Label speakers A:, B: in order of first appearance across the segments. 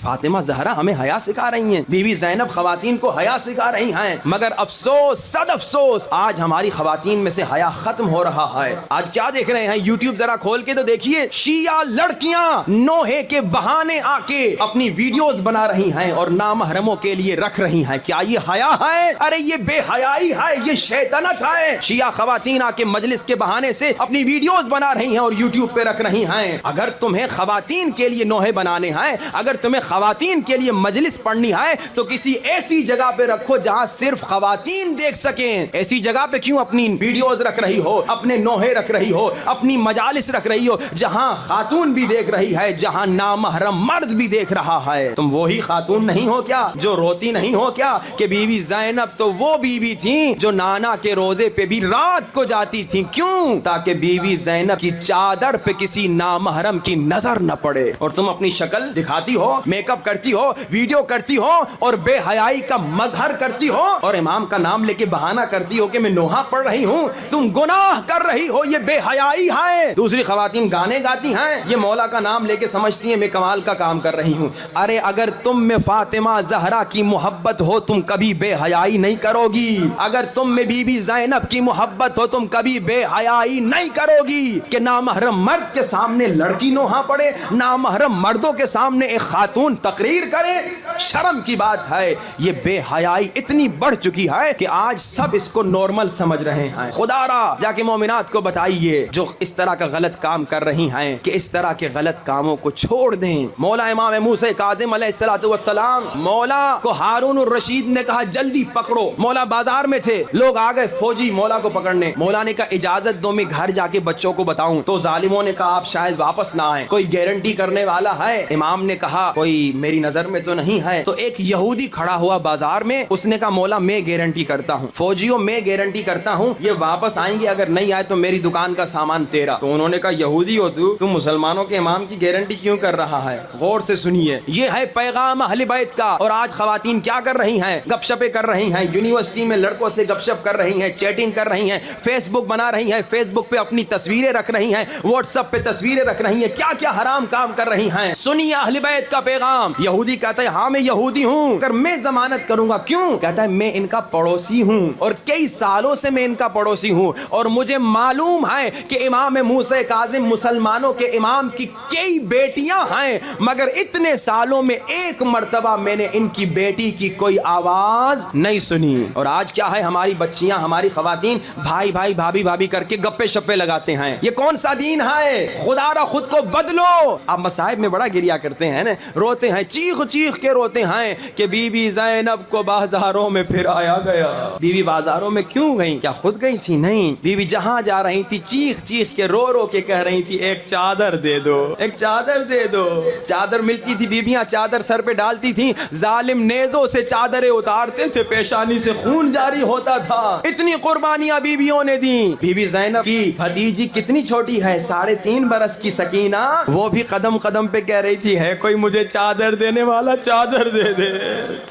A: فاطمہ زہرا ہمیں حیا سکھا رہی ہیں، بیوی زینب خواتین کو حیا سکھا رہی ہیں، مگر افسوس صد افسوس آج ہماری خواتین میں سے حیا ختم ہو رہا ہے۔ آج کیا دیکھ رہے ہیں؟ یوٹیوب ذرا کھول کے تو دیکھیے، شیعہ لڑکیاں نوحے کے بہانے آ کے اپنی ویڈیوز بنا رہی ہیں اور نامحرموں کے لیے رکھ رہی ہیں۔ کیا یہ حیا ہے؟ ارے یہ بے حیائی ہے، یہ شیطنت ہے۔ شیعہ خواتین آ کے مجلس کے بہانے سے اپنی ویڈیوز بنا رہی ہیں اور یوٹیوب پہ رکھ رہی ہیں۔ اگر تمہیں خواتین کے لیے نوحے بنانے ہیں، اگر تمہیں خواتین کے لیے مجلس پڑھنی ہے تو کسی ایسی جگہ پہ رکھو جہاں صرف خواتین دیکھ سکیں۔ ایسی جگہ پہ کیوں اپنی ویڈیوز رکھ رہی ہو، اپنے نوحے رکھ رہی ہو، اپنی مجالس رکھ رہی ہو جہاں خاتون بھی دیکھ رہی ہے، جہاں نامحرم مرد بھی دیکھ رہا ہے؟ تم وہی خاتون نہیں ہو کیا جو روتی نہیں ہو کیا کہ بیوی زینب تو وہ بیوی تھیں جو نانا کے روزے پہ بھی رات کو جاتی تھیں؟ کیوں؟ تاکہ بیوی زینب کی چادر پہ کسی نامحرم کی نظر نہ پڑے۔ اور تم اپنی شکل دکھاتی ہو، میک اپ کرتی ہو، ویڈیو کرتی ہو اور بے حیائی کا مظہر کرتی ہو اور امام کا نام لے کے بہانہ کرتی ہو کہ میں نوحہ پڑھ رہی ہوں۔ تم گناہ کر رہی ہو، یہ بے حیائی ہے۔ دوسری خواتین گانے گاتی ہیں، یہ مولا کا نام لے کے سمجھتی ہیں میں کمال کا کام کر رہی ہوں۔ ارے اگر تم میں فاطمہ زہرا کی محبت ہو تم کبھی بے حیائی نہیں کرو گی۔ اگر تم میں بی بی زینب کی محبت ہو تم کبھی بے حیائی نہیں کرو گی کہ نامحرم مرد کے سامنے لڑکی نوحہ پڑے، نامحرم مردوں کے سامنے ایک خاتون تقریر کرے۔ شرم کی بات ہے، یہ بے حیائی اتنی بڑھ چکی ہے کہ آج سب اس کو نارمل سمجھ رہے ہیں۔ خدا را جا کے مومنات کو بتائیے جو اس طرح کا غلط کام کر رہی ہیں کہ اس طرح کے غلط کاموں کو چھوڑ دیں۔ مولا امام موسیٰ کاظم علیہ السلام، مولا کو ہارون الرشید نے کہا جلدی پکڑو۔ مولا بازار میں تھے، لوگ آ گئے فوجی مولا کو پکڑنے۔ مولا نے کہا اجازت دو میں گھر جا کے بچوں کو بتاؤں، تو ظالموں نے کہا آپ شاید واپس نہ آئیں، کوئی گارنٹی کرنے والا ہے؟ امام نے کہا کوئی میری نظر میں تو نہیں ہے۔ تو ایک یہودی کھڑا ہوا بازار میں، اس نے کہا مولا میں گارنٹی کرتا ہوں، فوجیوں میں گارنٹی کرتا ہوں یہ واپس آئیں گے، اگر نہیں آئے تو میری دکان کا سامان تیرا۔ تو انہوں نے کہا یہودی ہو تو مسلمانوں کے امام کی گارنٹی کیوں کر رہا ہے؟ غور سے سنیے، یہ ہے پیغام اہل بیت کا۔ اور آج خواتین کیا کر رہی ہیں؟ گپ شپیں کر رہی ہیں، یونیورسٹی میں لڑکوں سے گپ شپ کر رہی ہیں، چیٹنگ کر رہی ہیں، فیس بک بنا رہی ہیں، فیس بک پہ اپنی تصویریں رکھ رہی ہیں، واٹس ایپ پہ تصویریں رکھ رہی ہیں، کیا کیا حرام کام کر رہی ہیں۔ سنیے اہل بیت کا پیغام۔ یہودی کہتا ہے ہاں میں یہودی ہوں، اگر میں ضمانت کروں گا، کیوں؟ کہتا ہے میں ان کا پڑوسی ہوں اور کئی سالوں سے میں ان کا پڑوسی ہوں اور مجھے معلوم ہے کہ امام موسیٰ کاظم مسلمانوں کے امام کی کئی بیٹیاں ہیں، مگر اتنے سالوں میں ایک مرتبہ میں نے ان کی بیٹی کی کوئی آواز نہیں سنی۔ اور آج کیا ہے، ہماری بچیاں، ہماری خواتین بھائی بھائی بھابھی بھابھی کر کے گپے شپے لگاتے ہیں۔ یہ کون سا دین ہے؟ خدا را خود کو بدلو۔ آپ مصائب میں بڑا گریا کرتے ہیں نا، روتے ہیں، چیخ چیخ کے روتے ہیں کہ بی بی زینب کو بازاروں میں پھرایا گیا۔ بی بی بازاروں میں کیوں گئیں؟ کیا خود گئی تھی؟ نہیں، بی بی جہاں جا رہی تھی چیخ چیخ کے رو رو کے کہہ رہی تھی ایک چادر دے دو، ایک چادر دے دو۔ چادر ملتی تھی، بیبیاں چادر سر پہ ڈالتی تھیں، ظالم نیزوں سے چادریں اتارتے تھے، پیشانی سے خون جاری ہوتا تھا۔ اتنی قربانیاں بیبیوں نے دیں۔ بی بی زینب کی بھتیجی کتنی چھوٹی ہے، 3.5 برس کی سکینہ، وہ بھی قدم قدم پہ کہہ رہی تھی ہے کوئی مجھے چادر دینے والا، چادر دے دے۔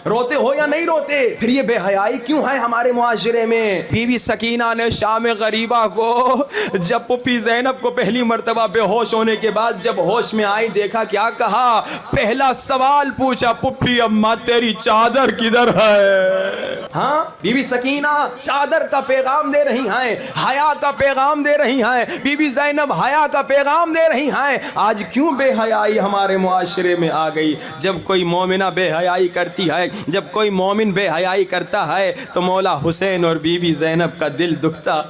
A: روتے ہو یا نہیں روتے؟ پھر یہ بے حیائی کیوں ہے ہمارے معاشرے میں؟ بی بی سکینہ نے شام غریبہ کو جب پپی زینب کو پہلی مرتبہ بے ہوش ہونے کے بعد جب ہوش میں آئی، دیکھا کیا کہا؟ پہلا سوال پوچھا پپی اماں تیری چادر کدھر ہے؟ ہاں، بی بی سکینہ چادر کا پیغام دے رہی ہیں، حیا کا پیغام دے رہی ہیں، بی بی زینب حیا کا پیغام دے رہی ہیں۔ آج کیوں بے حیائی ہمارے معاشرے میں آ گئی؟ جب کوئی مومنہ بے حیائی کرتی ہے، جب کوئی مومن بے حیائی کرتا ہے تو مولا حسین اور بی بی زینب کا دل دکھتا